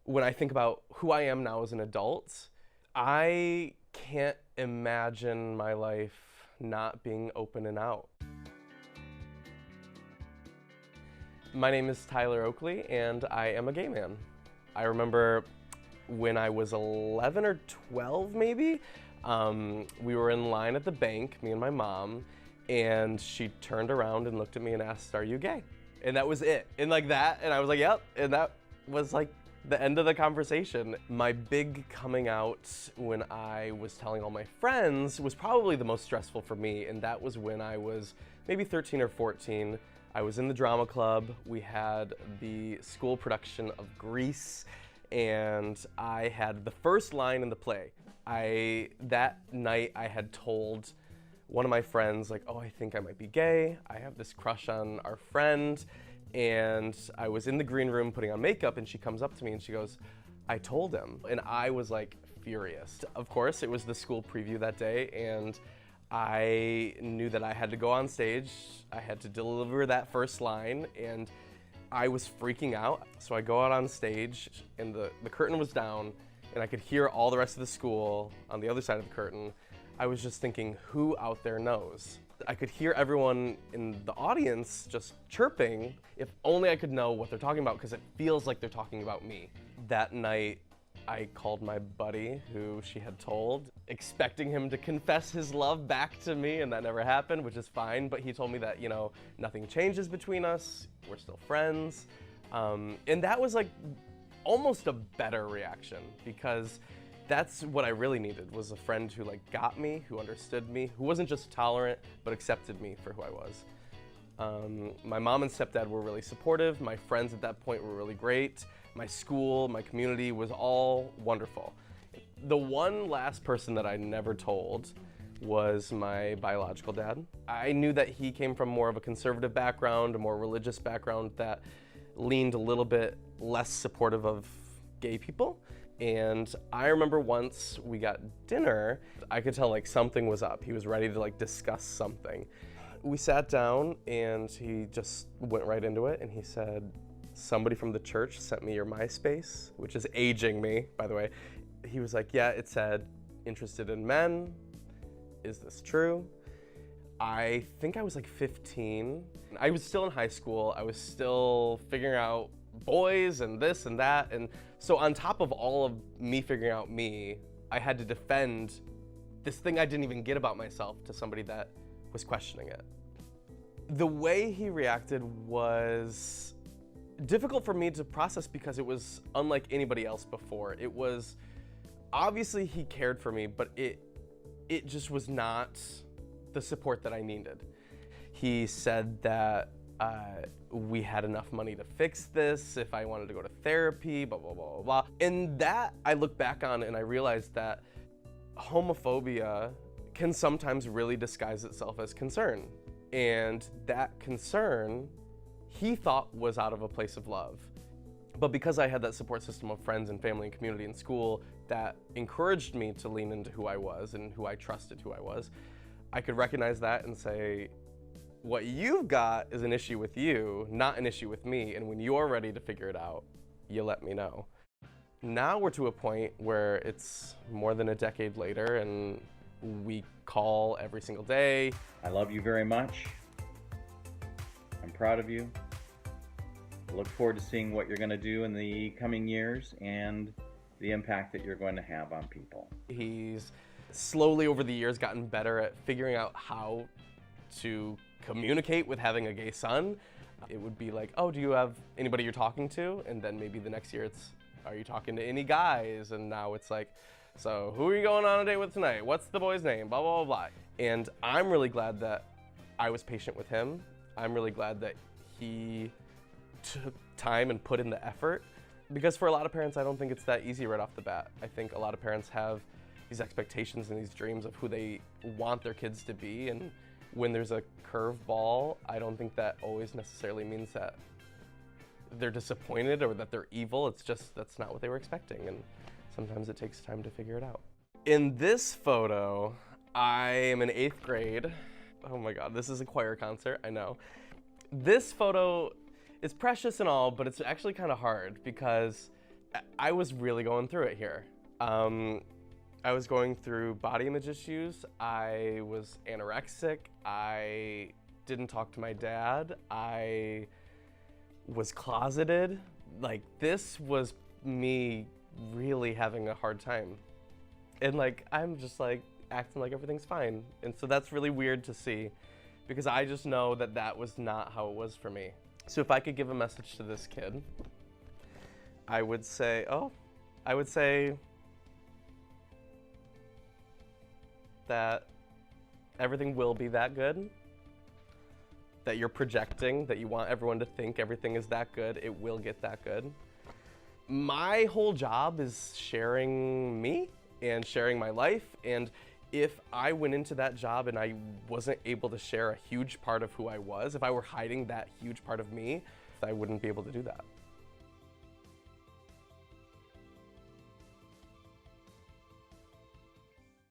when I think about who I am now as an adult, I can't imagine my life not being open and out. My name is Tyler Oakley, and I am a gay man. I remember when I was 11 or 12, maybe, we were in line at the bank, me and my mom, and she turned around and looked at me and asked, "Are you gay?" And that was it. And like that, and I was like, "Yep." And that was like the end of the conversation. My big coming out when I was telling all my friends was probably the most stressful for me, and that was when I was maybe 13 or 14. I was in the drama club. We had the school production of Grease, and I had the first line in the play. That night I had told one of my friends, like, "Oh, I think I might be gay. I have this crush on our friend." And I was in the green room putting on makeup, and she comes up to me and she goes, "I told him." And I was like furious. Of course, it was the school preview that day, and I knew that I had to go on stage. I had to deliver that first line, and I was freaking out. So I go out on stage, and the curtain was down, and I could hear all the rest of the school on the other side of the curtain. I was just thinking, who out there knows? I could hear everyone in the audience just chirping. If only I could know what they're talking about, because it feels like they're talking about me. That night, I called my buddy who she had told, expecting him to confess his love back to me, and that never happened, which is fine. But he told me that, nothing changes between us. We're still friends. And that was like almost a better reaction, because that's what I really needed, was a friend who got me, who understood me, who wasn't just tolerant, but accepted me for who I was. My mom and stepdad were really supportive. My friends at that point were really great. My school, my community was all wonderful. The one last person that I never told was my biological dad. I knew that he came from more of a conservative background, a more religious background that leaned a little bit less supportive of gay people. And I remember once we got dinner, I could tell something was up. He was ready to discuss something. We sat down and he just went right into it, and he said, "Somebody from the church sent me your MySpace," which is aging me, by the way. He was like, "Yeah, it said, interested in men. Is this true?" I think I was 15. I was still in high school. I was still figuring out boys and this and that. And so on top of all of me figuring out me, I had to defend this thing I didn't even get about myself to somebody that was questioning it. The way he reacted was difficult for me to process, because it was unlike anybody else before. It was, obviously he cared for me, but it just was not the support that I needed. He said that we had enough money to fix this if I wanted to go to therapy, blah, blah, blah, blah, blah. And that I look back on and I realized that homophobia can sometimes really disguise itself as concern. And that concern, he thought, was out of a place of love. But because I had that support system of friends and family and community and school that encouraged me to lean into who I was and who I trusted who I was, I could recognize that and say, what you've got is an issue with you, not an issue with me, and when you're ready to figure it out, you let me know. Now we're to a point where it's more than a decade later, and we call every single day. I love you very much. I'm proud of you. I look forward to seeing what you're going to do in the coming years and the impact that you're going to have on people. He's slowly over the years gotten better at figuring out how to communicate with having a gay son. It would be like, "Oh, do you have anybody you're talking to?" And then maybe the next year it's, "Are you talking to any guys?" And now it's like, "So who are you going on a date with tonight? What's the boy's name? Blah, blah, blah, blah." And I'm really glad that I was patient with him. I'm really glad that he took time and put in the effort, because for a lot of parents, I don't think it's that easy right off the bat. I think a lot of parents have these expectations and these dreams of who they want their kids to be, and when there's a curveball, I don't think that always necessarily means that they're disappointed or that they're evil. It's just that's not what they were expecting, and sometimes it takes time to figure it out. In this photo, I am in 8th grade. Oh my God, this is a choir concert, I know. This photo is precious and all, but it's actually kind of hard because I was really going through it here. I was going through body image issues. I was anorexic. I didn't talk to my dad. I was closeted. Like, this was me really having a hard time. And like, I'm just like acting like everything's fine. And so that's really weird to see, because I just know that that was not how it was for me. So if I could give a message to this kid, I would say that everything will be that good, that you're projecting, that you want everyone to think everything is that good. It will get that good. My whole job is sharing me and sharing my life, and if I went into that job and I wasn't able to share a huge part of who I was, if I were hiding that huge part of me, I wouldn't be able to do that.